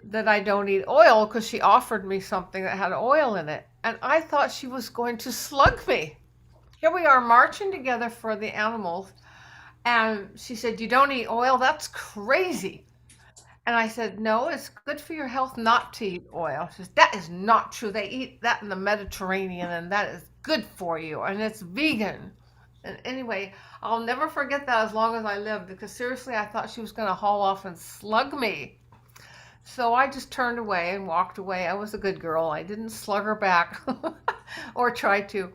that I don't eat oil, because she offered me something that had oil in it. And I thought she was going to slug me. Here we are marching together for the animals. And she said, "You don't eat oil? That's crazy." And I said, "No, it's good for your health not to eat oil." She says, "That is not true. They eat that in the Mediterranean, and that is good for you, and it's vegan." And anyway, I'll never forget that as long as I live, because seriously, I thought she was going to haul off and slug me. So I just turned away and walked away. I was a good girl. I didn't slug her back. or try to.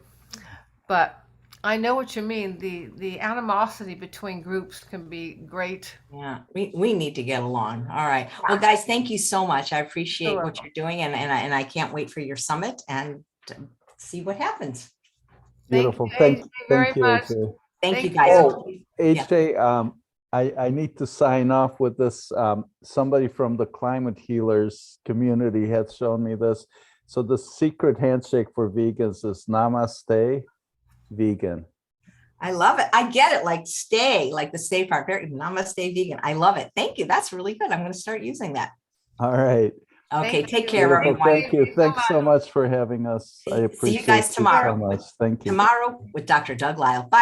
But I know what you mean. The animosity between groups can be great. Yeah, we need to get along. All right. Well, guys, thank you so much. I appreciate what Sure. you're doing, and I can't wait for your summit and to see what happens. Beautiful. Thank you, AJ, very Thank you, much. AJ. Thank you, Thank guys. Oh, Yeah. AJ, I need to sign off with this. Somebody from the Climate Healers community had shown me this. So the secret handshake for vegans is Namaste Vegan. I love it. I get it. Like stay, like the stay part. Very namaste vegan. I love it. Thank you. That's really good. I'm going to start using that. All right. Okay. Thank Take you. care, Beautiful. everyone. Thank you. so Thanks so much for having us. I See you appreciate guys you tomorrow. so much. Thank you. Tomorrow with Dr. Doug Lyle. Bye.